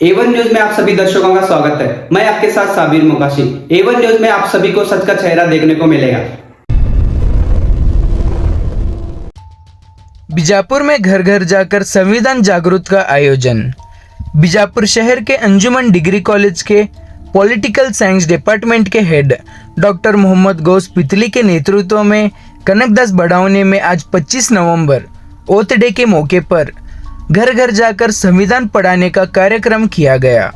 Avon news में आप सभी दर्शकों का स्वागत है। मैं आपके साथ साबिर मोकाशी। एवन न्यूज में आप सभी को सच का चेहरा देखने को मिलेगा। बीजापुर में घर घर जाकर संविधान जागरूक का आयोजन। बीजापुर शहर के अंजुमन डिग्री कॉलेज के पॉलिटिकल साइंस डिपार्टमेंट के हेड डॉक्टर मोहम्मद गौस पितली के नेतृत्व में कनकदास बड़ावनी में आज 25 नवंबर ओथ डे के मौके पर घर घर जाकर संविधान पढ़ाने का कार्यक्रम किया गया।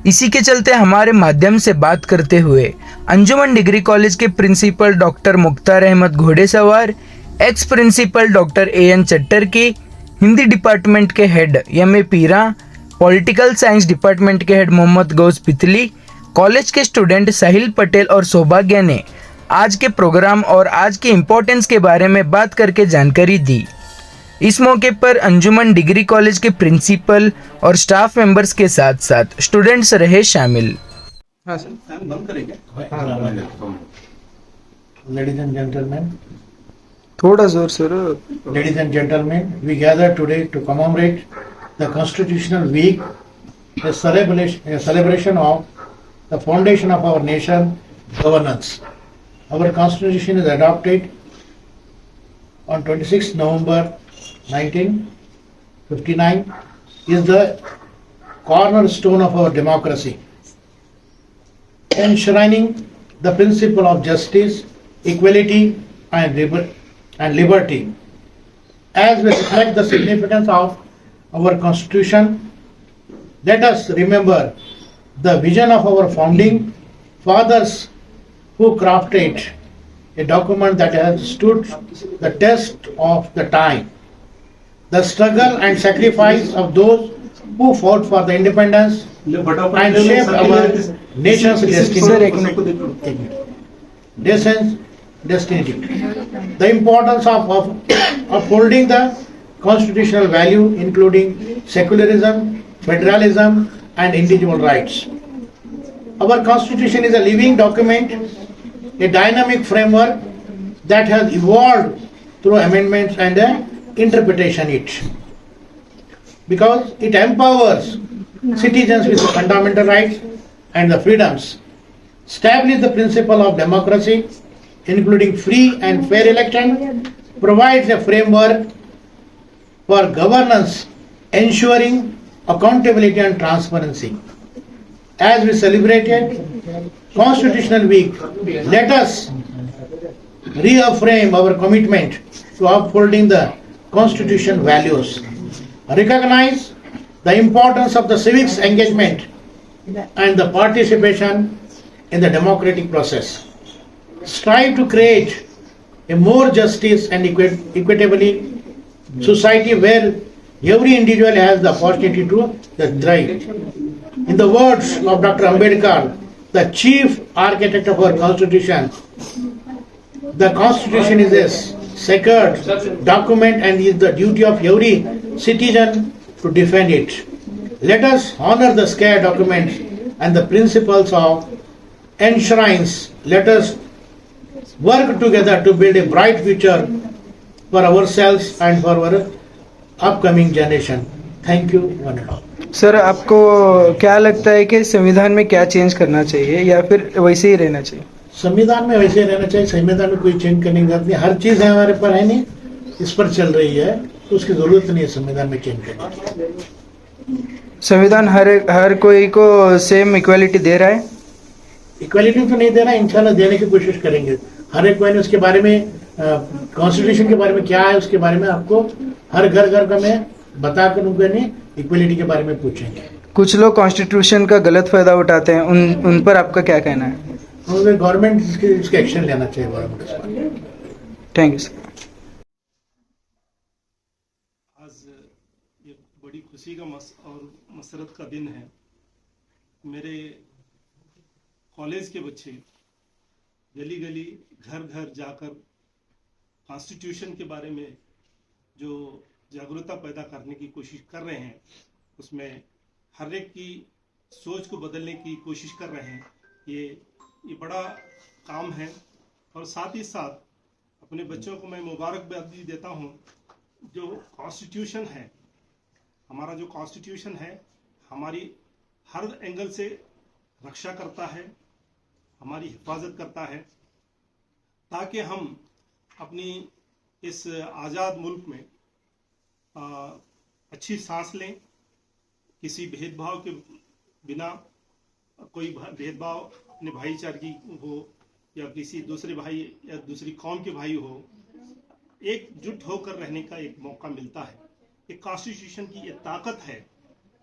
इसी के चलते हमारे माध्यम से बात करते हुए अंजुमन डिग्री कॉलेज के principal doctor Mukhtar Ahmed Ghodesawar, ex principal doctor A N Chattar की, हिंदी डिपार्टमेंट के head M A. Peera, political science department के हेड मोहम्मद गौस पितली, कॉलेज के स्टूडेंट साहिल पटेल और सौभाग्य ने आज के प्रोग्राम और आज के इम्पोर्टेंस के बारे में बात करके जानकारी दी। इस मौके पर अंजुमन डिग्री कॉलेज के प्रिंसिपल और स्टाफ मेंबर्स के साथ साथ स्टूडेंट्स रहे शामिल। Ladies and gentlemen, थोड़ा जोर से ladies and gentlemen, we gather today to commemorate the Constitutional Week, a celebration of the foundation of our nation, governance. Our Constitution is adopted on 26 November 1959, is the cornerstone of our democracy, enshrining the principle of justice, equality, and liberty. As we reflect the significance of our Constitution, let us remember the vision of our founding fathers who crafted a document that has stood the test of the time. The struggle and sacrifice of those who fought for the independence and shaped our nation's destiny. The importance of upholding the constitutional value, including secularism, federalism, and individual rights. Our Constitution is a living document, a dynamic framework that has evolved through amendments and interpretation it. Because it empowers citizens with fundamental rights and the freedoms, establish the principle of democracy, including free and fair election, provides a framework for governance, ensuring accountability and transparency. As we celebrated Constitutional Week, let us reaffirm our commitment to upholding the Constitution values, recognize the importance of the civics engagement and the participation in the democratic process. Strive to create a more justice and equitable society where every individual has the opportunity to thrive. In the words of Dr. Ambedkar, the chief architect of our Constitution, the Constitution is a sacred document and is the duty of every citizen to defend it. Let us honor the sacred document and the principles of enshrines. Let us work together to build a bright future for ourselves and for our upcoming generation. Thank you, one and all. Sir, आपको क्या लगता है कि संविधान में क्या change करना चाहिए या फिर वैसे ही रहना चाहिए? संविधान में वैसे रहना चाहिए। संविधान में कोई चेंज करने की जरूरत नहीं, हर चीज है हमारे पर, है नहीं, इस पर चल रही है, तो उसकी जरूरत नहीं है संविधान में चेंज करने की। संविधान हर कोई को सेम इक्वालिटी दे रहा है? इक्वालिटी तो नहीं दे रहा, इंशाल्लाह देने की कोशिश करेंगे। हर एक मैंने उसके बारे में, कॉन्स्टिट्यूशन के बारे में क्या है उसके बारे में आपको हर घर का मैं बताकर उनको नहीं इक्वालिटी के बारे में पूछेंगे। कुछ लोग कॉन्स्टिट्यूशन का गलत फायदा उठाते हैं, उन पर आपका क्या कहना है? गवर्नमेंट इसके एक्शन लेना चाहिए गवर्नमेंट। Thank you sir. आज ये बड़ी खुशी का और मसरत का दिन है। मेरे कॉलेज के बच्चे गली गली घर घर जाकर कॉन्स्टिट्यूशन के बारे में जो जागरूकता पैदा करने की कोशिश कर रहे हैं, उसमें हर एक की सोच को बदलने की कोशिश कर रहे हैं। ये बड़ा काम है और साथ ही साथ अपने बच्चों को मैं मुबारकबादी देता हूं। जो कॉन्स्टिट्यूशन है, हमारा जो कॉन्स्टिट्यूशन है, हमारी हर एंगल से रक्षा करता है, हमारी हिफाजत करता है, ताकि हम अपनी इस आज़ाद मुल्क में अच्छी सांस लें, किसी भेदभाव के बिना, कोई भेदभाव अपने भाईचारे हो या किसी दूसरे भाई या दूसरी कौम के भाई हो, एकजुट होकर रहने का एक मौका मिलता है। एक कॉन्स्टिट्यूशन की ये ताकत है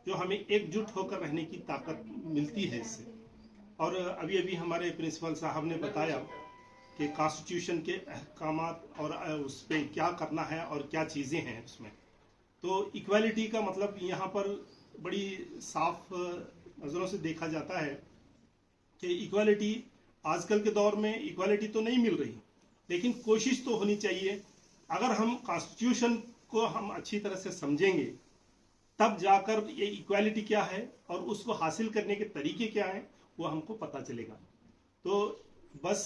जो हमें एकजुट होकर रहने की ताकत मिलती है इससे। और अभी अभी हमारे प्रिंसिपल साहब ने बताया कि कॉन्स्टिट्यूशन के अहकामात और उस पर क्या करना है और क्या चीज़ें हैं उसमें। तो इक्वालिटी का मतलब यहाँ पर बड़ी साफ नज़रों से देखा जाता है कि इक्वालिटी आजकल के दौर में इक्वालिटी तो नहीं मिल रही, लेकिन कोशिश तो होनी चाहिए। अगर हम कॉन्स्टिट्यूशन को हम अच्छी तरह से समझेंगे तब जाकर ये इक्वालिटी क्या है और उसको हासिल करने के तरीके क्या हैं वो हमको पता चलेगा। तो बस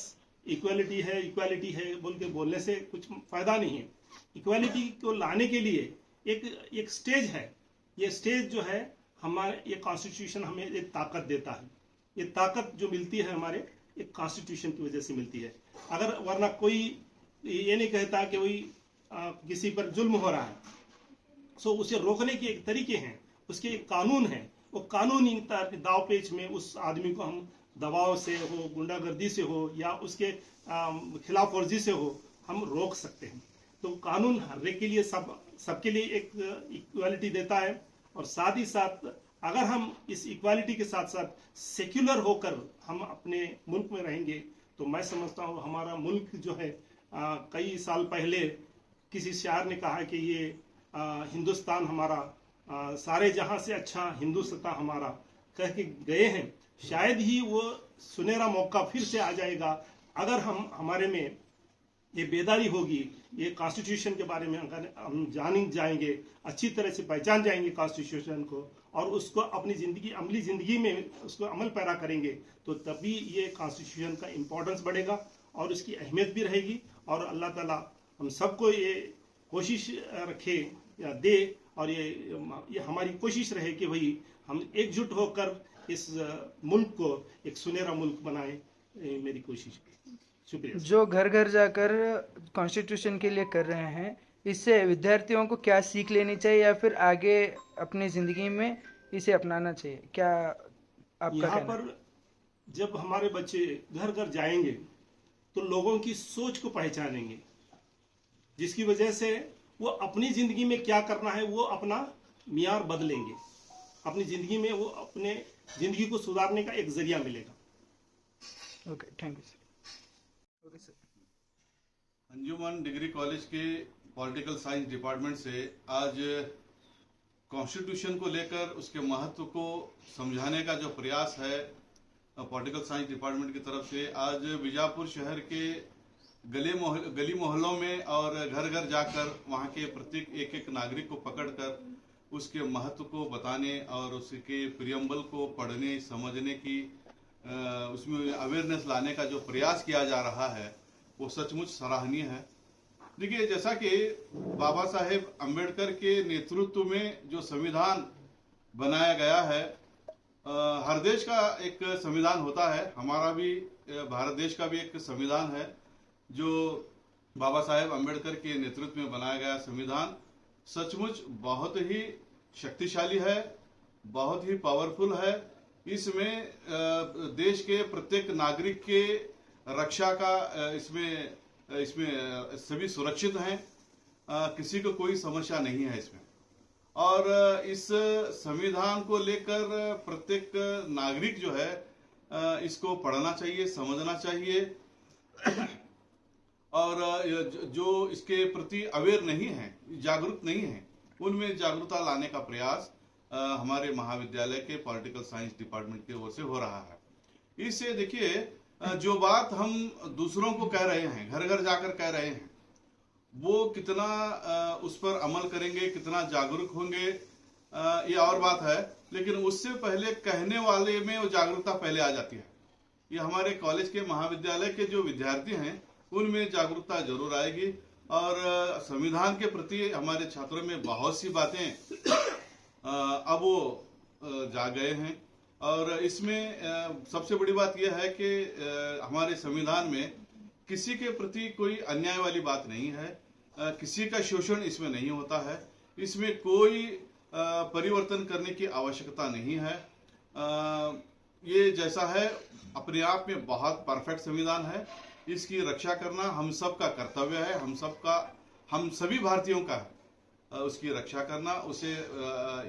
इक्वालिटी है बोल के बोलने से कुछ फायदा नहीं है। इक्वालिटी को लाने के लिए एक स्टेज है। ये स्टेज जो है हमारे, ये कॉन्स्टिट्यूशन हमें एक ताकत देता है। ये ताकत जो मिलती है हमारे एक कॉन्स्टिट्यूशन की वजह से मिलती है। अगर वरना कोई ये नहीं कहता कि वही किसी पर जुल्म हो रहा है, सो उसे रोकने के एक तरीके हैं, उसके एक कानून है। वो कानूनी दाव पेच में उस आदमी को हम दबाव से हो, गुंडागर्दी से हो या उसके खिलाफ वर्जी से हो, हम रोक सकते हैं। तो कानून हर एक के लिए सबके लिए एक इक्वालिटी देता है। और साथ ही साथ अगर हम इस इक्वालिटी के साथ साथ सेक्युलर होकर हम अपने मुल्क में रहेंगे तो मैं समझता हूँ हमारा मुल्क जो है, कई साल पहले किसी शायर ने कहा कि ये हिंदुस्तान हमारा, सारे जहां से अच्छा हिंदुस्तान हमारा, कह के गए हैं। शायद ही वो सुनहरा मौका फिर से आ जाएगा अगर हमारे में ये बेदारी होगी, ये कॉन्स्टिट्यूशन के बारे में अगर हम जान जाएंगे, अच्छी तरह से पहचान जाएंगे कॉन्स्टिट्यूशन को और उसको अपनी अमली जिंदगी में उसको अमल पैरा करेंगे, तो तभी ये कॉन्स्टिट्यूशन का इम्पोर्टेंस बढ़ेगा और उसकी अहमियत भी रहेगी। और अल्लाह ताला हम सबको ये कोशिश रखे या दे, और ये हमारी कोशिश रहे कि भाई हम एकजुट होकर इस मुल्क को एक सुनहरा मुल्क बनाए। मेरी कोशिश। शुक्रिया। जो घर घर जाकर कॉन्स्टिट्यूशन के लिए कर रहे हैं, इससे विद्यार्थियों को क्या सीख लेनी चाहिए या फिर आगे अपनी जिंदगी में इसे अपनाना चाहिए? क्या आपका यहाँ कहना है? पर जब हमारे बच्चे घर घर जाएंगे तो लोगों की सोच को पहचानेंगे, जिसकी वजह से वो अपनी जिंदगी में क्या करना है वो अपना मियार बदलेंगे। अपनी जिंदगी में वो अपने जिंदगी को सुधारने का एक जरिया मिलेगा। Okay, thank you sir. Okay sir. Anjuman degree college के पॉलिटिकल साइंस डिपार्टमेंट से आज कॉन्स्टिट्यूशन को लेकर उसके महत्व को समझाने का जो प्रयास है पॉलिटिकल साइंस डिपार्टमेंट की तरफ से, आज बीजापुर शहर के गली मोहल्लों में और घर घर जाकर वहाँ के प्रत्येक एक नागरिक को पकड़कर उसके महत्व को बताने और उसके प्रियम्बल को पढ़ने समझने की उसमें अवेयरनेस लाने का जो प्रयास किया जा रहा है वो सचमुच सराहनीय है। देखिए, जैसा कि बाबा साहेब अम्बेडकर के नेतृत्व में जो संविधान बनाया गया है, हर देश का एक संविधान होता है, हमारा भी भारत देश का भी एक संविधान है जो बाबा साहेब अम्बेडकर के नेतृत्व में बनाया गया संविधान सचमुच बहुत ही शक्तिशाली है, बहुत ही पावरफुल है। इसमें देश के प्रत्येक नागरिक के रक्षा का इसमें सभी सुरक्षित हैं, किसी को कोई समस्या नहीं है इसमें। और इस संविधान को लेकर प्रत्येक नागरिक जो है इसको पढ़ना चाहिए, समझना चाहिए और जो इसके प्रति अवेयर नहीं है, जागरूक नहीं है, उनमें जागरूकता लाने का प्रयास हमारे महाविद्यालय के पॉलिटिकल साइंस डिपार्टमेंट की ओर से हो रहा है। इससे देखिए, जो बात हम दूसरों को कह रहे हैं, घर घर जाकर कह रहे हैं, वो कितना उस पर अमल करेंगे, कितना जागरूक होंगे, ये और बात है। लेकिन उससे पहले कहने वाले में वो जागरूकता पहले आ जाती है। ये हमारे कॉलेज के महाविद्यालय के जो विद्यार्थी हैं उनमें जागरूकता जरूर आएगी और संविधान के प्रति हमारे छात्रों में बहुत सी बातें अब वो जा गए हैं। और इसमें सबसे बड़ी बात यह है कि हमारे संविधान में किसी के प्रति कोई अन्याय वाली बात नहीं है, किसी का शोषण इसमें नहीं होता है, इसमें कोई परिवर्तन करने की आवश्यकता नहीं है। ये जैसा है अपने आप में बहुत परफेक्ट संविधान है। इसकी रक्षा करना हम सब का कर्तव्य है, हम सभी भारतीयों का है उसकी रक्षा करना, उसे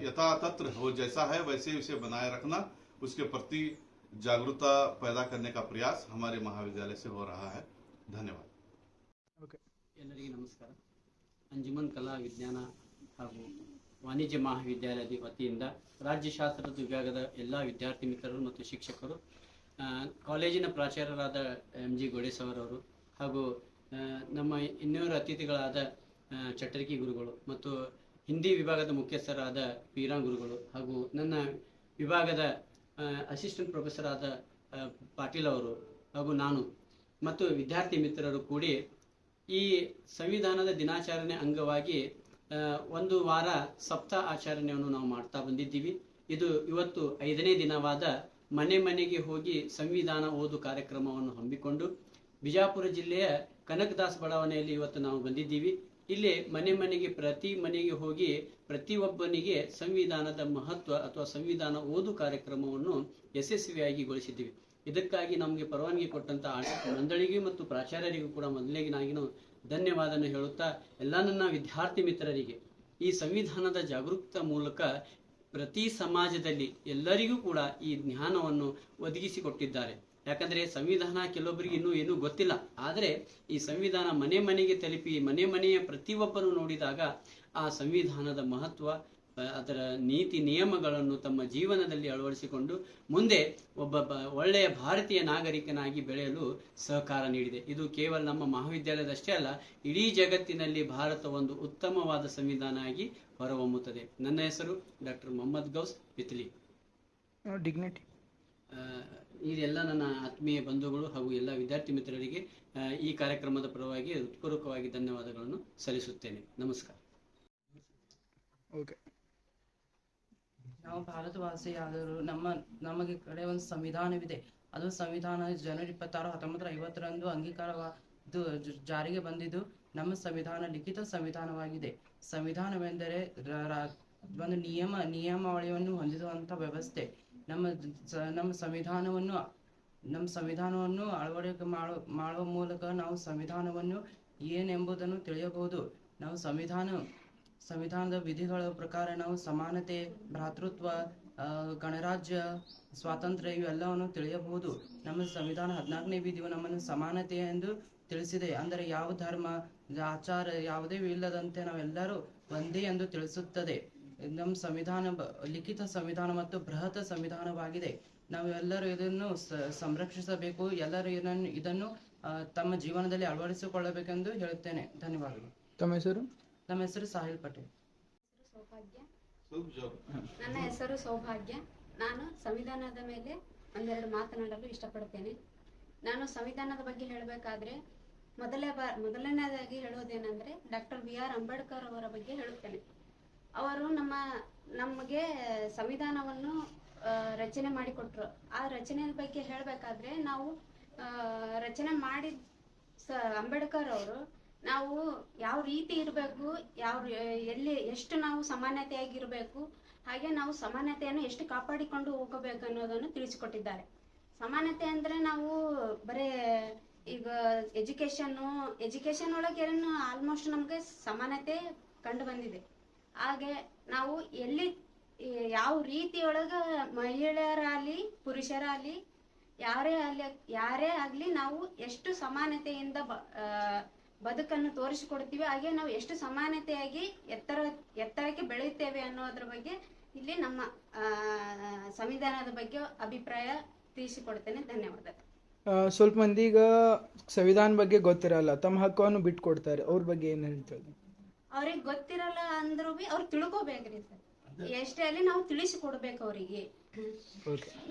यथातत्र हो जैसा है वैसे उसे बनाए रखना, उसके प्रति जागरूकता पैदा करने का प्रयास हमारे महाविद्यालय से हो रहा है। धन्यवाद। ಎಲ್ಲರಿಗೆ ನಮಸ್ಕಾರ. ಅಂಜುಮನ್ ಕಲಾ ವಿಜ್ಞಾನ ಹಾಗೂ ವಾಣಿಜ್ಯ ಮಹಾವಿದ್ಯಾಲಯದ ವತಿಯಿಂದ ರಾಜ್ಯಶಾಸ್ತ್ರದ ವಿಭಾಗದ ಎಲ್ಲ ವಿದ್ಯಾರ್ಥಿ ಮಿತ್ರರು ಮತ್ತು ಶಿಕ್ಷಕರು, ಕಾಲೇಜಿನ ಪ್ರಾಚಾರ್ಯರಾದ MG ಗೋಡೇಸ್ ಅವರವರು ಹಾಗೂ ನಮ್ಮ ಇನ್ನೂರು ಅತಿಥಿಗಳಾದ ಚಟ್ಟರ್ಕಿ ಗುರುಗಳು ಮತ್ತು ಹಿಂದಿ ವಿಭಾಗದ ಮುಖ್ಯಸ್ಥರಾದ ಪೀರಾಂ ಗುರುಗಳು ಹಾಗೂ ನನ್ನ ವಿಭಾಗದ ಅಸಿಸ್ಟೆಂಟ್ ಪ್ರೊಫೆಸರ್ ಆದ ಪಾಟೀಲ್ ಅವರು ಹಾಗೂ ನಾನು ಮತ್ತು ವಿದ್ಯಾರ್ಥಿ ಮಿತ್ರರು ಕೂಡಿ ಈ ಸಂವಿಧಾನದ ದಿನಾಚರಣೆ ಅಂಗವಾಗಿ ಒಂದು ವಾರ ಸಪ್ತಾಹ ಆಚರಣೆಯನ್ನು ನಾವು ಮಾಡ್ತಾ ಬಂದಿದ್ದೀವಿ. ಇದು ಇವತ್ತು 5ನೇ ದಿನವಾದ ಮನೆ ಮನೆಗೆ ಹೋಗಿ ಸಂವಿಧಾನ ಓದು ಕಾರ್ಯಕ್ರಮವನ್ನು ಹಮ್ಮಿಕೊಂಡು ಬಿಜಾಪುರ ಜಿಲ್ಲೆಯ ಕನಕದಾಸ್ ಬಡಾವಣೆಯಲ್ಲಿ ಇವತ್ತು ನಾವು ಬಂದಿದ್ದೀವಿ. ಇಲ್ಲಿ ಪ್ರತಿ ಮನೆಗೆ ಹೋಗಿ ಪ್ರತಿಯೊಬ್ಬನಿಗೆ ಸಂವಿಧಾನದ ಮಹತ್ವ ಅಥವಾ ಸಂವಿಧಾನ ಓದು ಕಾರ್ಯಕ್ರಮವನ್ನು ಯಶಸ್ವಿಯಾಗಿ ಗೊಳಿಸಿದ್ದೀವಿ. ಇದಕ್ಕಾಗಿ ನಮಗೆ ಪರವಾನಗಿ ಕೊಟ್ಟಂತ ಆಡಳಿತ ಮಂಡಳಿಗೂ ಮತ್ತು ಪ್ರಾಚಾರ್ಯರಿಗೂ ಕೂಡ ಮೊದಲಿಗೆ ಧನ್ಯವಾದನ ಹೇಳುತ್ತಾ ಎಲ್ಲ ನನ್ನ ವಿದ್ಯಾರ್ಥಿ ಮಿತ್ರರಿಗೆ ಈ ಸಂವಿಧಾನದ ಜಾಗೃತ ಮೂಲಕ ಪ್ರತಿ ಸಮಾಜದಲ್ಲಿ ಎಲ್ಲರಿಗೂ ಕೂಡ ಈ ಜ್ಞಾನವನ್ನು ಒದಗಿಸಿಕೊಟ್ಟಿದ್ದಾರೆ. ಯಾಕಂದ್ರೆ ಸಂವಿಧಾನ ಕೆಲವೊಬ್ಬರಿಗೆ ಇನ್ನೂ ಏನೂ ಗೊತ್ತಿಲ್ಲ, ಆದರೆ ಈ ಸಂವಿಧಾನ ಮನೆ ಮನೆಗೆ ತಲುಪಿ ಮನೆಯ ಪ್ರತಿಯೊಬ್ಬರು ನೋಡಿದಾಗ ಆ ಸಂವಿಧಾನದ ಮಹತ್ವ, ಅದರ ನೀತಿ ನಿಯಮಗಳನ್ನು ತಮ್ಮ ಜೀವನದಲ್ಲಿ ಅಳವಡಿಸಿಕೊಂಡು ಮುಂದೆ ಒಬ್ಬ ಒಳ್ಳೆಯ ಭಾರತೀಯ ನಾಗರಿಕನಾಗಿ ಬೆಳೆಯಲು ಸಹಕಾರ ನೀಡಿದೆ. ಇದು ಕೇವಲ ನಮ್ಮ ಮಹಾವಿದ್ಯಾಲಯದಷ್ಟೇ ಅಲ್ಲ, ಇಡೀ ಜಗತ್ತಿನಲ್ಲಿ ಭಾರತ ಒಂದು ಉತ್ತಮವಾದ ಸಂವಿಧಾನ ಆಗಿ ಹೊರಹೊಮ್ಮುತ್ತದೆ. ನನ್ನ ಹೆಸರು ಡಾಕ್ಟರ್ ಮೊಹಮ್ಮದ್ ಗೌಸ್ ಪಿತ್ಲಿ. ಡಿಗ್ನಿಟಿ ಇದೆಲ್ಲ ನನ್ನ ಆತ್ಮೀಯ ಬಂಧುಗಳು ಹಾಗೂ ಎಲ್ಲ ವಿದ್ಯಾರ್ಥಿ ಮಿತ್ರರಿಗೆ ಈ ಕಾರ್ಯಕ್ರಮದ ಪರವಾಗಿ ಹೃತ್ಪೂರ್ವಕವಾಗಿ ಧನ್ಯವಾದಗಳನ್ನು ಸಲ್ಲಿಸುತ್ತೇನೆ. ನಮಸ್ಕಾರ. ಓಕೆ. ನಾವು ಭಾರತವಾಸಿ ಆದರೂ ನಮಗೆ ಕಡೆ ಒಂದು ಸಂವಿಧಾನವಿದೆ. ಅದು ಸಂವಿಧಾನ ಜನವರಿ 26, 1950ರಂದು ಅಂಗೀಕಾರವಾದ ಜಾರಿಗೆ ಬಂದಿದ್ದು ನಮ್ಮ ಸಂವಿಧಾನ ಲಿಖಿತ ಸಂವಿಧಾನವಾಗಿದೆ. ಸಂವಿಧಾನವೆಂದರೆ ಒಂದು ನಿಯಮಾವಳಿಯನ್ನು ಹೊಂದಿರುವಂಥ ವ್ಯವಸ್ಥೆ. ನಮ್ಮ ಸಂವಿಧಾನವನ್ನು ಅಳವಡಿಕೆ ಮಾಡುವ ಮೂಲಕ ನಾವು ಸಂವಿಧಾನವನ್ನು ಏನೆಂಬುದನ್ನು ತಿಳಿಯಬಹುದು. ನಾವು ಸಂವಿಧಾನದ ವಿಧಿಗಳ ಪ್ರಕಾರ ನಾವು ಸಮಾನತೆ, ಭ್ರಾತೃತ್ವ, ಗಣರಾಜ್ಯ, ಸ್ವಾತಂತ್ರ್ಯ ಇವೆಲ್ಲವನ್ನು ತಿಳಿಯಬಹುದು. ನಮ್ಮ ಸಂವಿಧಾನ 14ನೇ ವಿಧಿಯು ನಮ್ಮನ್ನು ಸಮಾನತೆ ಎಂದು ತಿಳಿಸಿದೆ. ಅಂದರೆ ಯಾವ ಧರ್ಮ, ಆಚಾರ ಯಾವುದೇ ಇಲ್ಲದಂತೆ ನಾವೆಲ್ಲರೂ ಒಂದೇ ಎಂದು ತಿಳಿಸುತ್ತದೆ. ನಮ್ಮ ಸಂವಿಧಾನ ಲಿಖಿತ ಸಂವಿಧಾನ ಮತ್ತು ಬೃಹತ್ ಸಂವಿಧಾನವಾಗಿದೆ. ನಾವು ಎಲ್ಲರೂ ಇದನ್ನು ಸಂರಕ್ಷಿಸಬೇಕು. ಎಲ್ಲರೂ ಇದನ್ನು ತಮ್ಮ ಜೀವನದಲ್ಲಿ ಅಳವಡಿಸಿಕೊಳ್ಳಬೇಕೆಂದು ಹೇಳುತ್ತೇನೆ. ಧನ್ಯವಾದಗಳು. ತಮ್ಮ ಹೆಸರು? ನಮ್ಮ ಹೆಸರು ಸಾಹಿಲ್ ಪಟೇಲ್. ನನ್ನ ಹೆಸರು ಸೌಭಾಗ್ಯ. ನಾನು ಸಂವಿಧಾನದ ಮೇಲೆ ಒಂದೆರಡು ಮಾತನಾಡಲು ಇಷ್ಟಪಡುತ್ತೇನೆ. ನಾನು ಸಂವಿಧಾನದ ಬಗ್ಗೆ ಹೇಳಬೇಕಾದ್ರೆ ಮೊದಲನೇದಾಗಿ ಹೇಳುವುದೇನೆಂದರೆ ಡಾಕ್ಟರ್ BR ಅಂಬೇಡ್ಕರ್ ಅವರ ಬಗ್ಗೆ ಹೇಳುತ್ತೇನೆ. ಅವರು ನಮಗೆ ಸಂವಿಧಾನವನ್ನು ರಚನೆ ಮಾಡಿಕೊಟ್ರು. ಆ ರಚನೆ ಬಗ್ಗೆ ಹೇಳಬೇಕಾದ್ರೆ ನಾವು ರಚನೆ ಮಾಡಿದ ಅಂಬೇಡ್ಕರ್ ಅವರು ನಾವು ಯಾವ ರೀತಿ ಇರಬೇಕು, ಎಷ್ಟು ನಾವು ಸಮಾನತೆಯಾಗಿರಬೇಕು, ಹಾಗೆ ನಾವು ಸಮಾನತೆಯನ್ನು ಎಷ್ಟು ಕಾಪಾಡಿಕೊಂಡು ಹೋಗಬೇಕು ಅನ್ನೋದನ್ನು ತಿಳಿಸಿಕೊಟ್ಟಿದ್ದಾರೆ. ಸಮಾನತೆ ಅಂದರೆ ನಾವು ಬರೇ ಈಗ ಎಜುಕೇಶನ್ ಒಳಗೆ ಆಲ್ಮೋಸ್ಟ್ ನಮಗೆ ಸಮಾನತೆ ಕಂಡು ಬಂದಿದೆ. ಹಾಗೆ ನಾವು ಯಾವ ರೀತಿಯೊಳಗ ಮಹಿಳೆಯರಾಗಲಿ ಪುರುಷರಾಗಲಿ ಯಾರೇ ಆಗಲಿ ನಾವು ಎಷ್ಟು ಸಮಾನತೆಯಿಂದ ಬದುಕನ್ನು ತೋರಿಸಿಕೊಡ್ತೀವಿ, ಹಾಗೆ ನಾವು ಎಷ್ಟು ಸಮಾನತೆಯಾಗಿ ಎತ್ತರಕ್ಕೆ ಬೆಳೆಯುತ್ತೇವೆ ಅನ್ನೋದ್ರ ಬಗ್ಗೆ ಇಲ್ಲಿ ನಮ್ಮ ಸಂವಿಧಾನದ ಬಗ್ಗೆ ಅಭಿಪ್ರಾಯ ತಿಳಿಸಿಕೊಡ್ತೇನೆ. ಧನ್ಯವಾದಗಳು. ಸ್ವಲ್ಪ ಮಂದಿ ಈಗ ಸಂವಿಧಾನ ಬಗ್ಗೆ ಗೊತ್ತಿರಲ್ಲ, ತಮ್ಮ ಹಕ್ಕನ್ನು ಬಿಟ್ಕೊಡ್ತಾರೆ, ಅವ್ರ ಬಗ್ಗೆ ಏನು ಹೇಳ್ತಾರೆ? ಅವ್ರಿಗೆ ಗೊತ್ತಿರಲ್ಲ ಅಂದ್ರೂ ಅವ್ರು ತಿಳ್ಕೊಬೇಕ್ರಿ ಸರ್. ಎಷ್ಟೇ ಅಲ್ಲಿ ನಾವು ತಿಳಿಸಿಕೊಡ್ಬೇಕು ಅವರಿಗೆ.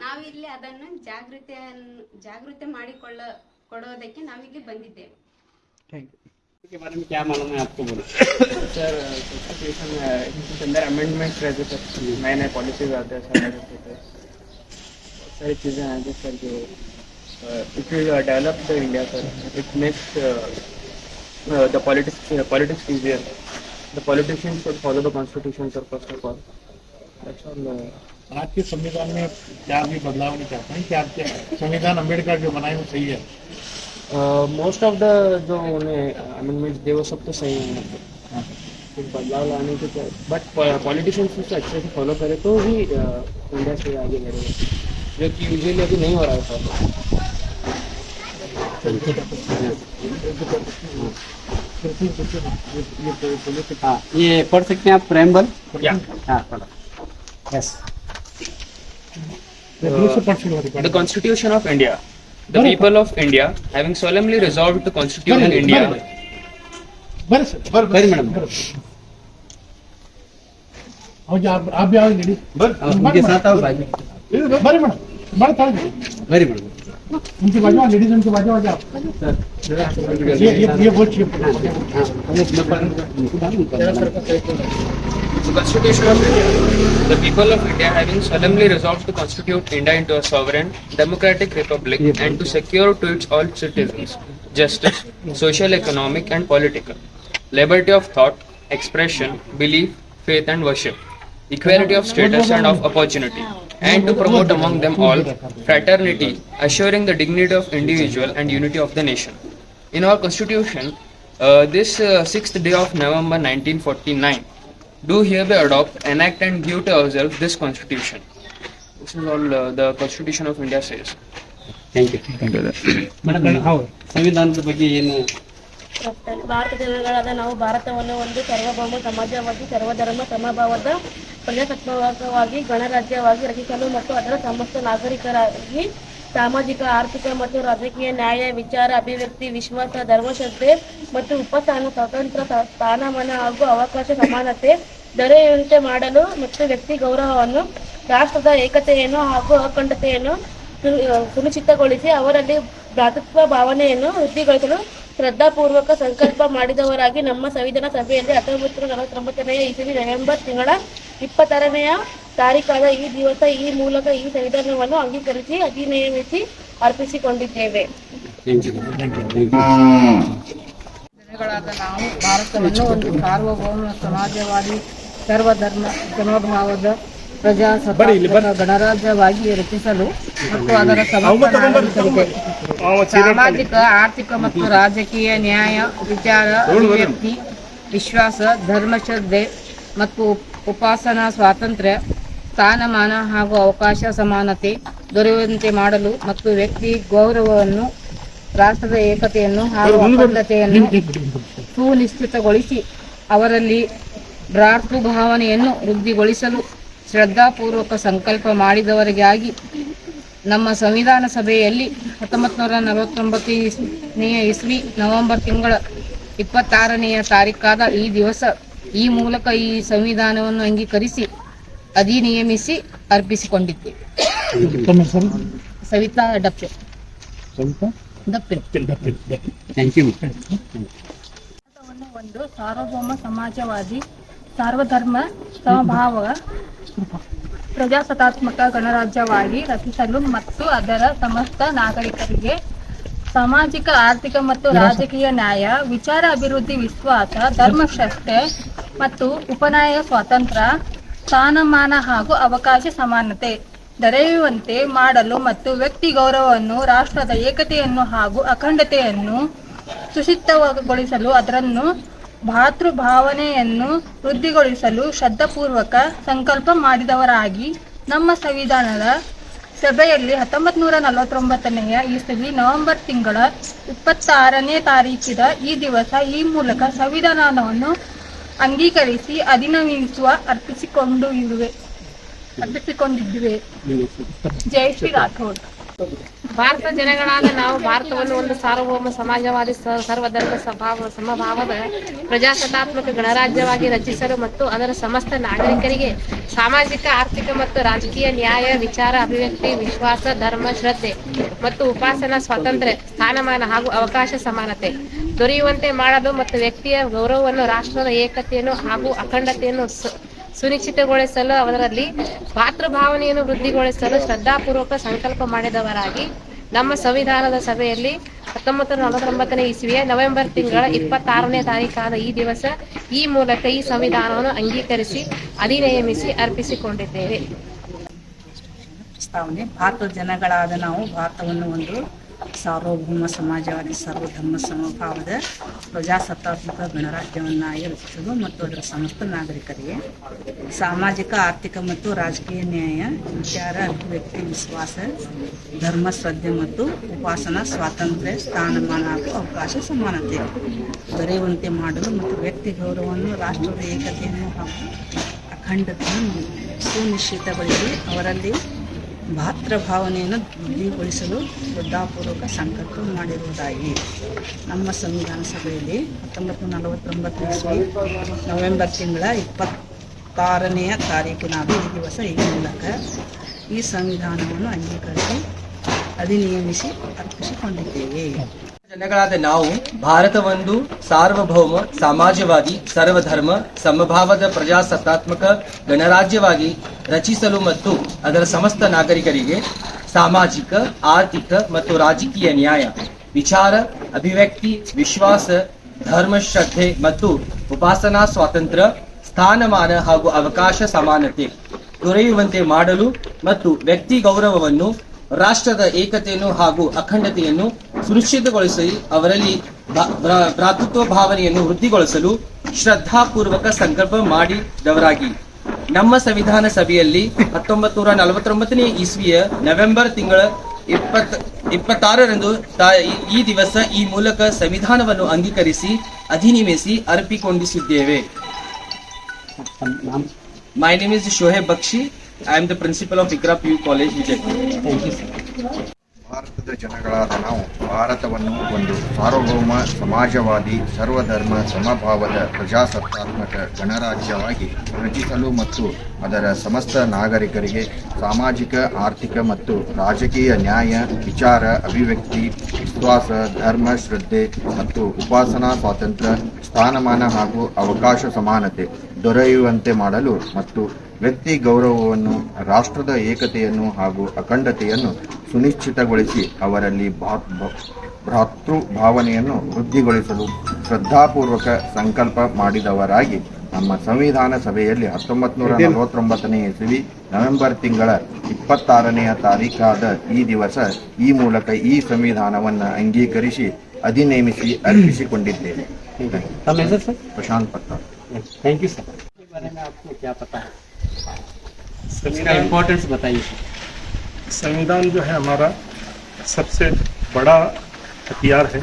ನಾವಿಲ್ಲಿ ಅದನ್ನು ಜಾಗೃತಿ ಕೊಡೋದಕ್ಕೆ ನಾವಿಲ್ಲಿ ಬಂದಿದ್ದೇವೆ. Thank you. इसके बारे में क्या मालूम है आपको? बोलो सर। कॉन्स्टिट्यूशन के अंदर अमेंडमेंट्स रहते थे, नए नए पॉलिसीज आते हैं, सारी चीज़ें आगे सर जो it will develop the India sir. It makes the politics easier. The politicians should follow the constitution sir first of all. That's all. आज के संविधान में क्या भी बदलाव नहीं चाहते हैं? क्या क्या संविधान अम्बेडकर जो बनाए वो सही है? मोस्ट ऑफ द जो उन्हें अमेंडमेंट्स दे वो सब तो सही है. कुछ बदलाव लाने के तो बट पॉलिटिशियंस उसको अच्छे से फॉलो करे तो ही इंडिया से आगे बढ़ेगा, जो कि यूजुअली अभी नहीं हो रहा है फॉलो. हाँ, ये पढ़ सकते हैं आप प्रेम्बल. हाँ पढ़ो. Yes. The Constitution of India. The people of India, having solemnly resolved to constitute in India. बरी मैडम आप भी आओ लेडीज. उनके साथ आओ भाई. बरी मैडम बड़ा था वेरी गुड. उनके बाजू लेडीज उनके बाजू आ जाओ. ये बहुत The Constitution of India. The people of India, having solemnly resolved to constitute India into a sovereign, democratic republic, and to secure to its all citizens justice, social, economic, and political, liberty of thought, expression, belief, faith, and worship, equality of status and of opportunity, and to promote among them all fraternity, assuring the dignity of individual and unity of the nation. In our Constitution, this 6th day of November 1949, do hereby adopt, enact, and give to ourselves this Constitution. This is all the Constitution of India says. Thank you. ಸಂವಿಧಾನದ ಬಗ್ಗೆ ಏನು? ಭಾರತ ಜನಗಳಾದ ನಾವು ಭಾರತವನ್ನು ಒಂದು ಸಾರ್ವಭೌಮ ಸಮಾಜವಾಗಿ ಸರ್ವಧರ್ಮ ಸಮಭಾವದ ಪ್ರಜಾಸತ್ತಾತ್ಮಕವಾಗಿ ಗಣರಾಜ್ಯವಾಗಿ ರಚಿಸಲು ಮತ್ತು ಅದರ ಸಮಸ್ತ ನಾಗರಿಕರಾಗಿ ಸಾಮಾಜಿಕ, ಆರ್ಥಿಕ ಮತ್ತು ರಾಜಕೀಯ ನ್ಯಾಯ, ವಿಚಾರ, ಅಭಿವ್ಯಕ್ತಿ, ವಿಶ್ವಾಸ, ಧರ್ಮಶ್ರದ್ಧೆ ಮತ್ತು ಉಪಸ್ಥಾನ ಸ್ವತಂತ್ರ ಸ್ಥಾನಮಾನ ಹಾಗೂ ಅವಕಾಶ ಸಮಾನತೆ ದೊರೆಯುವಂತೆ ಮಾಡಲು ಮತ್ತು ವ್ಯಕ್ತಿ ಗೌರವವನ್ನು, ರಾಷ್ಟ್ರದ ಏಕತೆಯನ್ನು ಹಾಗೂ ಅಖಂಡತೆಯನ್ನು ಸುನಿಶ್ಚಿತಗೊಳಿಸಿ ಅವರಲ್ಲಿ ಭ್ರಾತೃತ್ವ ಭಾವನೆಯನ್ನು ವೃದ್ಧಿಗೊಳಿಸಲು ಶ್ರದ್ಧಾಪೂರ್ವಕ ಸಂಕಲ್ಪ ಮಾಡಿದವರಾಗಿ ನಮ್ಮ ಸಂವಿಧಾನ ಸಭೆಯಲ್ಲಿ 1949 ಇಸವಿ ನವೆಂಬರ್ ತಿಂಗಳ 26ನೇ ತಾರೀಕಾದ ಈ ದಿವಸ ಈ ಮೂಲಕ ಈ ಸಂವಿಧಾನವನ್ನು ಅಂಗೀಕರಿಸಿ ಅಧಿನಿಯಮಿಸಿ ಅರ್ಪಿಸಿಕೊಂಡಿದ್ದೇವೆ. ಜನಗಳಾದ ನಾವು ಭಾರತವನ್ನು ಒಂದು ಸಾರ್ವಭೌಮ ಸಮಾಜವಾದಿ ಸರ್ವಧರ್ಮ ಸಮಭಾವದ ಪ್ರಜಾಸತ್ತಾತ್ಮಕ ಗಣರಾಜ್ಯವಾಗಿ ರಚಿಸಲು ಮತ್ತು ಅದರ ಸಮಸ್ತ ನಾಗರಿಕರಿಗೆ ಸಾಮಾಜಿಕ, ಆರ್ಥಿಕ ಮತ್ತು ರಾಜಕೀಯ ನ್ಯಾಯ, ವಿಚಾರ, ಅಭಿವ್ಯಕ್ತಿ, ವಿಶ್ವಾಸ, ಧರ್ಮಶ್ರದ್ಧೆ ಮತ್ತು ಉಪಾಸನಾ ಸ್ವಾತಂತ್ರ್ಯ, ಸ್ಥಾನಮಾನ ಹಾಗೂ ಅವಕಾಶ ಸಮಾನತೆ ದೊರೆಯುವಂತೆ ಮಾಡಲು ಮತ್ತು ವ್ಯಕ್ತಿ ಗೌರವವನ್ನು, ರಾಷ್ಟ್ರದ ಏಕತೆಯನ್ನು ಹಾಗೂ ಅಖಂಡತೆಯನ್ನು ಸುನಿಶ್ಚಿತಗೊಳಿಸಿ ಅವರಲ್ಲಿ ಭ್ರಾತೃಭಾವನೆಯನ್ನು ವೃದ್ಧಿಗೊಳಿಸಲು ಶ್ರದ್ಧಾಪೂರ್ವಕ ಸಂಕಲ್ಪ ಮಾಡಿದವರಿಗಾಗಿ ನಮ್ಮ ಸಂವಿಧಾನ ಸಭೆಯಲ್ಲಿ 1949 ಇಸ್ವಿ ನವೆಂಬರ್ ತಿಂಗಳ 26ನೇ ತಾರೀಕಾದ ಈ ದಿವಸ ಈ ಮೂಲಕ ಈ ಸಂವಿಧಾನವನ್ನು ಅಂಗೀಕರಿಸಿ ಅಧಿನಿಯಮಿಸಿ ಅರ್ಪಿಸಿಕೊಂಡಿದ್ದೇವೆ. ಸವಿತಾ ಡಪ್ಪೆ. Thank you. ಒಂದು ಸಾರ್ವಭೌಮ ಸಮಾಜವಾದಿ ಸರ್ವಧರ್ಮ ಸಮಭಾವ ಪ್ರಜಾಸತ್ತಾತ್ಮಕ ಗಣರಾಜ್ಯವಾಗಿ ರಚಿಸಲು ಮತ್ತು ಅದರ ಸಮಸ್ತ ನಾಗರಿಕರಿಗೆ ಸಾಮಾಜಿಕ, ಆರ್ಥಿಕ ಮತ್ತು ರಾಜಕೀಯ ನ್ಯಾಯ, ವಿಚಾರ, ಅಭಿವೃದ್ಧಿ, ವಿಶ್ವಾಸ, ಧರ್ಮಶ್ರದ್ಧೆ ಮತ್ತು ಉಪನಯ ಸ್ವಾತಂತ್ರ್ಯ, ಸ್ಥಾನಮಾನ ಹಾಗೂ ಅವಕಾಶ ಸಮಾನತೆ ದೊರೆಯುವಂತೆ ಮಾಡಲು ಮತ್ತು ವ್ಯಕ್ತಿ ಗೌರವವನ್ನು, ರಾಷ್ಟ್ರದ ಏಕತೆಯನ್ನು ಹಾಗೂ ಅಖಂಡತೆಯನ್ನು ಸುಶಿಸ್ತಗೊಳಿಸಲು ಅದನ್ನು ಭಾತೃಭಾವನೆಯನ್ನು ವೃದ್ಧಿಗೊಳಿಸಲು ಶ್ರದ್ಧಾಪೂರ್ವಕ ಸಂಕಲ್ಪ ಮಾಡಿದವರಾಗಿ ನಮ್ಮ ಸಂವಿಧಾನದ ಸಭೆಯಲ್ಲಿ 1949 ಇಸವಿ ನವೆಂಬರ್ ತಿಂಗಳ 26ನೇ ತಾರೀಕಿದ ಈ ದಿವಸ ಈ ಮೂಲಕ ಸಂವಿಧಾನವನ್ನು ಅಂಗೀಕರಿಸಿ ಅಧಿನಿಯಮಿಸುವ ಅರ್ಪಿಸಿಕೊಂಡಿದ್ದೇವೆ. ಜೈ ಶ್ರೀ ರಾಠೋಡ್. ಭಾರತ ಜನಗಳಾದ ನಾವು ಭಾರತವನ್ನು ಒಂದು ಸಾರ್ವಭೌಮ ಸಮಾಜವಾದಿ ಸರ್ವಧರ್ಮ ಸಮಭಾವದ ಪ್ರಜಾಸತ್ತಾತ್ಮಕ ಗಣರಾಜ್ಯವಾಗಿ ರಚಿಸಲು ಮತ್ತು ಅದರ ಸಮಸ್ತ ನಾಗರಿಕರಿಗೆ ಸಾಮಾಜಿಕ, ಆರ್ಥಿಕ ಮತ್ತು ರಾಜಕೀಯ ನ್ಯಾಯ, ವಿಚಾರ, ಅಭಿವ್ಯಕ್ತಿ, ವಿಶ್ವಾಸ, ಧರ್ಮ, ಶ್ರದ್ಧೆ ಮತ್ತು ಉಪಾಸನಾ ಸ್ವಾತಂತ್ರ್ಯ, ಸ್ಥಾನಮಾನ ಹಾಗೂ ಅವಕಾಶ ಸಮಾನತೆ ದೊರೆಯುವಂತೆ ಮಾಡಲು ಮತ್ತು ವ್ಯಕ್ತಿಯ ಗೌರವವನ್ನು, ರಾಷ್ಟ್ರದ ಏಕತೆಯನ್ನು ಹಾಗೂ ಅಖಂಡತೆಯನ್ನು ಸುನಿಶ್ಚಿತಗೊಳಿಸಲು ಅವರಲ್ಲಿ ಭಾತೃಭಾವನೆಯನ್ನು ವೃದ್ಧಿಗೊಳಿಸಲು ಶ್ರದ್ಧಾಪೂರ್ವಕ ಸಂಕಲ್ಪ ಮಾಡಿದವರಾಗಿ ನಮ್ಮ ಸಂವಿಧಾನದ ಸಭೆಯಲ್ಲಿ 1949 ಇಸವಿಯ ನವೆಂಬರ್ ತಿಂಗಳ 26ನೇ ತಾರೀಕಾದ ಈ ದಿವಸ ಈ ಮೂಲಕ ಈ ಸಂವಿಧಾನವನ್ನು ಅಂಗೀಕರಿಸಿ ಅಧಿನಿಯಮಿಸಿ ಅರ್ಪಿಸಿಕೊಂಡಿದ್ದೇವೆ. ಪ್ರಸ್ತಾವನೆ: ಭಾರತದ ಜನಗಳಾದ ನಾವು ಭಾರತವನ್ನು ಒಂದು ಸಾರ್ವಭೌಮ ಸಮಾಜವಾದಿ ಸರ್ವಧರ್ಮ ಸಮಭಾವದ ಪ್ರಜಾಸತ್ತಾತ್ಮಕ ಗಣರಾಜ್ಯವನ್ನಾಗಿ ರಚಿಸಲು ಮತ್ತು ಅದರ ಸಮಸ್ತ ನಾಗರಿಕರಿಗೆ ಸಾಮಾಜಿಕ, ಆರ್ಥಿಕ ಮತ್ತು ರಾಜಕೀಯ ನ್ಯಾಯ, ವಿಚಾರ, ಅಭಿವ್ಯಕ್ತಿ, ವಿಶ್ವಾಸ, ಧರ್ಮ, ಶ್ರದ್ಧೆ ಮತ್ತು ಉಪಾಸನಾ ಸ್ವಾತಂತ್ರ್ಯ, ಸ್ಥಾನಮಾನ ಹಾಗೂ ಅವಕಾಶ ಸಮಾನತೆ ದೊರೆಯುವಂತೆ ಮಾಡಲು ಮತ್ತು ವ್ಯಕ್ತಿ ಗೌರವವನ್ನು, ರಾಷ್ಟ್ರದ ಏಕತೆಯನ್ನು ಹಾಗೂ ಅಖಂಡತೆಯನ್ನು ಸುನಿಶ್ಚಿತಗೊಳಿಸಿ ಅವರಲ್ಲಿ ಭಾತೃಭಾವನೆಯನ್ನು ವೃದ್ಧಿಗೊಳಿಸಲು ಶ್ರದ್ಧಾಪೂರ್ವಕ ಸಂಕಲ್ಪ ಮಾಡಿರುವುದಾಗಿ ನಮ್ಮ ಸಂವಿಧಾನ ಸಭೆಯಲ್ಲಿ 1949 ಇಸವಿ ನವೆಂಬರ್ ತಿಂಗಳ 26ನೇ ತಾರೀಕಿನಾದ ಈ ದಿವಸ ಈ ಮೂಲಕ ಈ ಸಂವಿಧಾನವನ್ನು ಅಂಗೀಕರಿಸಿ ಅಧಿನಿಯಮಿಸಿ ಅರ್ಪಿಸಿಕೊಂಡಿದ್ದೇವೆ. ಜನಗಳಾದ ನಾವು ಭಾರತವೊಂದು ಸಾರ್ವಭೌಮ ಸಮಾಜವಾದಿ ಸರ್ವಧರ್ಮ ಸಮಭಾವದ ಪ್ರಜಾಸತ್ತಾತ್ಮಕ ಗಣರಾಜ್ಯವಾಗಿ ರಚಿಸಲು ಮತ್ತು ಅದರ ಸಮಸ್ತ ನಾಗರಿಕರಿಗೆ ಸಾಮಾಜಿಕ, ಆರ್ಥಿಕ ಮತ್ತು ರಾಜಕೀಯ ನ್ಯಾಯ, ವಿಚಾರ, ಅಭಿವ್ಯಕ್ತಿ, ವಿಶ್ವಾಸ, ಧರ್ಮ, ಶ್ರದ್ಧೆ ಮತ್ತು ಉಪಾಸನಾ ಸ್ವಾತಂತ್ರ್ಯ, ಸ್ಥಾನಮಾನ ಹಾಗೂ ಅವಕಾಶ ಸಮಾನತೆ ದೊರೆಯುವಂತೆ ಮಾಡಲು ಮತ್ತು ವ್ಯಕ್ತಿ ಗೌರವವನ್ನು, ರಾಷ್ಟ್ರದ ಏಕತೆಯನ್ನು ಹಾಗೂ ಅಖಂಡತೆಯನ್ನು ಸುನಿಶ್ಚಿತಗೊಳಿಸಿ ಅವರಲ್ಲಿ ಭ್ರಾತೃತ್ವ ಭಾವನೆಯನ್ನು ವೃದ್ಧಿಗೊಳಿಸಲು ಶ್ರದ್ಧಾಪೂರ್ವಕ ಸಂಕಲ್ಪ ಮಾಡಿದವರಾಗಿ ನಮ್ಮ ಸಂವಿಧಾನ ಸಭೆಯಲ್ಲಿ 1949 ಇಸವಿಯ ನವೆಂಬರ್ ತಿಂಗಳ 26ರಂದು ಈ ದಿವಸ ಈ ಮೂಲಕ ಸಂವಿಧಾನವನ್ನು ಅಂಗೀಕರಿಸಿ ಅಧಿನಿಯಮಿಸಿ ಅರ್ಪಿಕೊಂಡಿಸಿದ್ದೇವೆ. My name is Shoaib Bakshi. I am the principal of Ikra PU College, Vijaypur. Thank you, sir. ಭಾರತದ ಜನಗಳಾದ ನಾವು ಭಾರತವನ್ನು ಒಂದು ಸಾರ್ವಭೌಮ ಸಮಾಜವಾದಿ ಸರ್ವಧರ್ಮ ಸಮಭಾವದ ಪ್ರಜಾಸತ್ತಾತ್ಮಕ ಗಣರಾಜ್ಯವಾಗಿ ರಚಿಸಲು ಮತ್ತು ಅದರ ಸಮಸ್ತ ನಾಗರಿಕರಿಗೆ ಸಾಮಾಜಿಕ, ಆರ್ಥಿಕ ಮತ್ತು ರಾಜಕೀಯ ನ್ಯಾಯ, ವಿಚಾರ, ಅಭಿವ್ಯಕ್ತಿ, ವಿಶ್ವಾಸ, ಧರ್ಮ, ಶ್ರದ್ಧೆ ಮತ್ತು ಉಪಾಸನಾ ಸ್ವಾತಂತ್ರ್ಯ, ಸ್ಥಾನಮಾನ ಹಾಗೂ ಅವಕಾಶ ಸಮಾನತೆ ದೊರೆಯುವಂತೆ ಮಾಡಲು ಮತ್ತು ವ್ಯಕ್ತಿ ಗೌರವವನ್ನು, ರಾಷ್ಟ್ರದ ಏಕತೆಯನ್ನು ಹಾಗೂ ಅಖಂಡತೆಯನ್ನು ಸುನಿಶ್ಚಿತಗೊಳಿಸಿ ಅವರಲ್ಲಿ ಭ್ರಾತೃ ಭಾವನೆಯನ್ನು ವೃದ್ಧಿಗೊಳಿಸಲು ಶ್ರದ್ಧಾಪೂರ್ವಕ ಸಂಕಲ್ಪ ಮಾಡಿದವರಾಗಿ ನಮ್ಮ ಸಂವಿಧಾನ ಸಭೆಯಲ್ಲಿ 1949 ಇಸವಿ ನವೆಂಬರ್ ತಿಂಗಳ 26ನೇ ತಾರೀಕಾದ ಈ ದಿವಸ ಈ ಮೂಲಕ ಈ ಸಂವಿಧಾನವನ್ನು ಅಂಗೀಕರಿಸಿ ಅಧಿನಿಯಮಿಸಿ ಅರ್ಪಿಸಿಕೊಂಡಿದ್ದೇವೆ. ಪ್ರಶಾಂತ್ ಪಟ್ಟ. Thank you sir. इसके बारे में आपको क्या पता है? इसका इम्पोर्टेंस बताइए. संविधान जो है हमारा सबसे बड़ा हथियार है,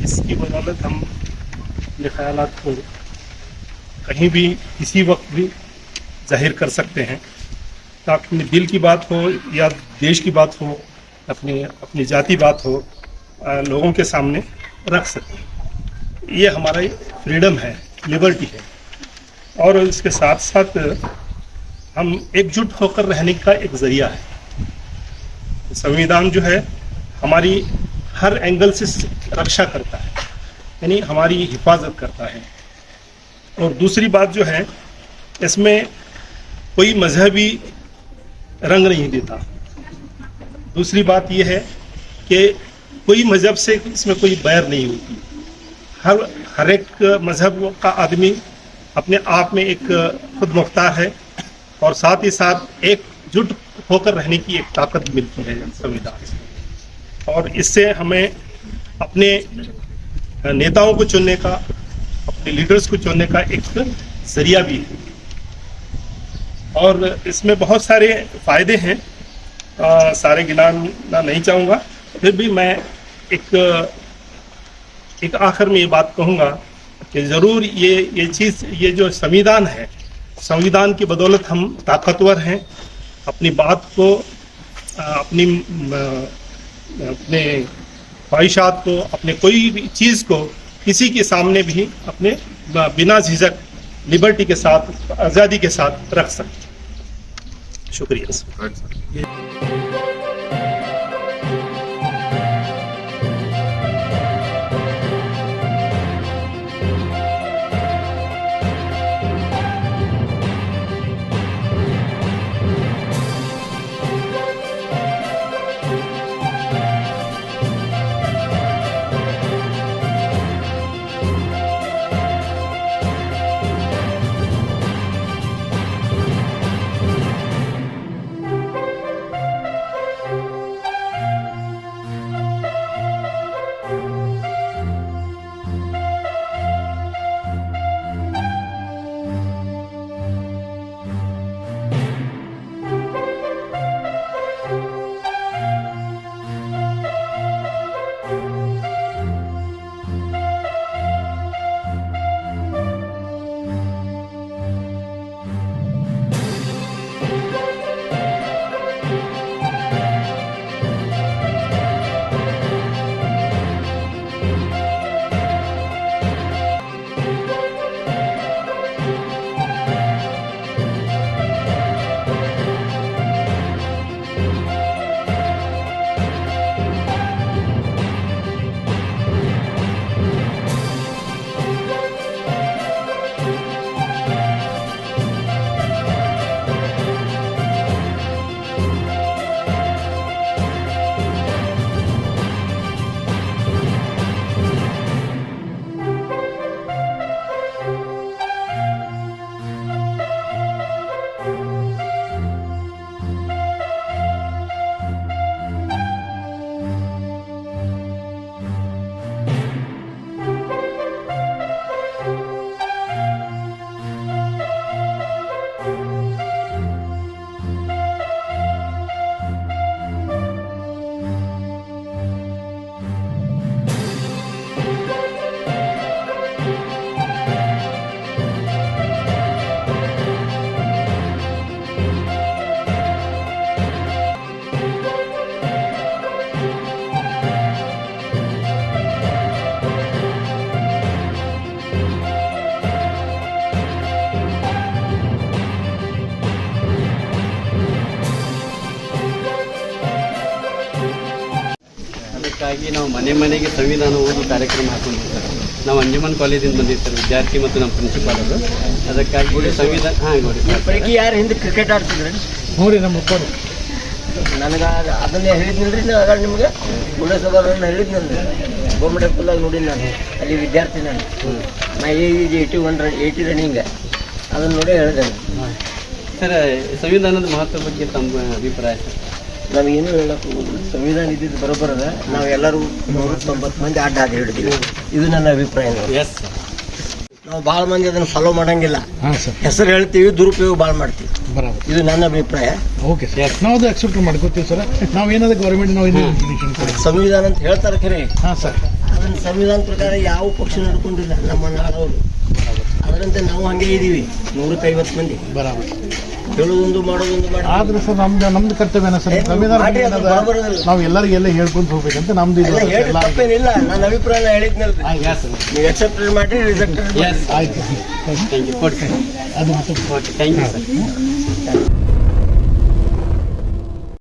जिसकी बदौलत हम अपने ख्यालात को कहीं भी किसी वक्त भी जाहिर कर सकते हैं. ताकि अपने दिल की बात हो या देश की बात हो, अपनी जाति बात हो, लोगों के सामने रख सकते हैं. ये हमारा फ्रीडम है, लिबर्टी है. और इसके साथ साथ हम एकजुट होकर रहने का एक जरिया है. संविधान जो है हमारी हर एंगल से रक्षा करता है, यानी हमारी हिफाजत करता है. और दूसरी बात जो है, इसमें कोई मजहबी रंग नहीं देता. दूसरी बात यह है कि कोई मजहब से इसमें कोई बैर नहीं होती. हर एक मजहब का आदमी अपने आप में एक खुद मुख्तार है और साथ ही साथ एकजुट होकर रहने की एक ताकत मिलती है संविधान से. और इससे हमें अपने नेताओं को चुनने का, अपने लीडर्स को चुनने का एक जरिया भी है. और इसमें बहुत सारे फायदे हैं, सारे गिनाना नहीं चाहूँगा. फिर भी मैं एक आखिर में ये बात कहूँगा कि ज़रूर ये चीज़, ये जो संविधान है, संविधान की बदौलत हम ताकतवर हैं. अपनी बात को, अपने ख्वाहिशात को, अपने कोई भी चीज़ को किसी के सामने भी अपने बिना झिझक लिबर्टी के साथ, आज़ादी के साथ रख सकते. शुक्रिया सर. ಅದಕ್ಕಾಗಿ ನಾವು ಮನೆ ಮನೆಗೆ ಸಂವಿಧಾನ ಓದು ಕಾರ್ಯಕ್ರಮ ಹಾಕೊಂಡಿದ್ದೀವಿ ಸರ್. ನಾವು ಅಂಜುಮನ್ ಕಾಲೇಜಿಂದ ಬಂದಿದ್ದೀವಿ ಸರ್, ವಿದ್ಯಾರ್ಥಿ ಮತ್ತು ನಮ್ಮ ಪ್ರಿನ್ಸಿಪಾಲರು. ಅದಕ್ಕಾಗಿ ಸಂವಿಧಾನ ನೋಡಿ ಸರ್. ಪೈಕಿ ಯಾರು ಹಿಂದೆ ಕ್ರಿಕೆಟ್ ಆಡ್ತಿದ್ರಿ? ಹ್ಞೂ ರೀ, ನಮ್ಮ ಒಬ್ಬರು ನನಗೆ ಅದನ್ನೇ ಹೇಳಿದ್ನಲ್ರಿ ಆಗ ನಿಮ್ಗೆ ಪುರಸಭಾರನ್ನು ಹೇಳಿದ್ನಲ್ರಿ. ಗೋಮಡೆ ಫುಲ್ಲಾಗಿ ನೋಡಿ ನಾನು ಅಲ್ಲಿ ವಿದ್ಯಾರ್ಥಿ ನಾನು. ನಾ ಈಗ 80 ರನ್ನಿಂಗ್ ಅದನ್ನು ನೋಡಿ ಹೇಳಿದೆ ಸರ್. ಸಂವಿಧಾನದ ಮಹತ್ವ ಬಗ್ಗೆ ತಮ್ಮ ಅಭಿಪ್ರಾಯ ಸರ್? ನಾವೇನು ಹೇಳಕ್ಕೆ ಹೋಗೋದು, ಸಂವಿಧಾನ ಇದ್ದಿದ್ದು ಬರೋಬರದ ನಾವು ಎಲ್ಲರೂ 190 ಮಂದಿ ಅಡ್ಡ ಹಾಕಿ ಹಿಡಿದೀವಿ. ಇದು ನನ್ನ ಅಭಿಪ್ರಾಯ. Yes sir. ನಾವು ಭಾಳ ಮಂದಿ ಅದನ್ನು ಫಾಲೋ ಮಾಡಂಗಿಲ್ಲ. ಹೆಸರು ಹೇಳ್ತೀವಿ, ದುರುಪಯೋಗ ಭಾಳ ಮಾಡ್ತೀವಿ. ಇದು ನನ್ನ ಅಭಿಪ್ರಾಯ. ಓಕೆ ಸರ್, ನಾವು ಅದು ಅಕ್ಸೆಪ್ಟ್ ಮಾಡ್ಕೋತೀವಿ ಸರ್. ನಾವು ಏನಾದ್ರು ಗೌರ್ಮೆಂಟ್ ನಾವು ಸಂವಿಧಾನ ಅಂತ ಹೇಳ್ತಾರೆ ಖರೆ. ಹಾಂ ಸರ್, ಅದನ್ನ ಸಂವಿಧಾನ ಪ್ರಕಾರ ಯಾವ ಪಕ್ಷ ನಡ್ಕೊಂಡಿಲ್ಲ ನಮ್ಮ ನಾಡವರು. ಅದರಂತೆ ನಾವು ಹಂಗೆ ಇದ್ದೀವಿ 150 ಮಂದಿ. ಬರಾಬರ್. ಹೇಳೋದೊಂದು ಮಾಡೋದೊಂದು ಮಾಡಿ. ಆದ್ರೆ ಸರ್ ನಮ್ದು ಕರ್ತವ್ಯನ ಸರ್. ಸಂವಿಧಾನ ನಾವು ಎಲ್ಲರಿಗೆಲ್ಲ ಹೇಳ್ಕೊಂಡು ಹೋಗ್ಬೇಕಂತ ನಮ್ದು ಇದು. ತಪ್ಪೇನಿಲ್ಲ, ನನ್ನ ಅಭಿಪ್ರಾಯ ಹೇಳಿದ್ನಲ್ರಿ. ನೀವು ಎಕ್ಸೆಪ್ಟೆಡ್ ಮಾಡಿ ರಿಜೆಕ್ಟೆಡ್. ಆಯ್ತು, ಥ್ಯಾಂಕ್ ಯು. ಅದು ಥ್ಯಾಂಕ್ ಯು ಸರ್.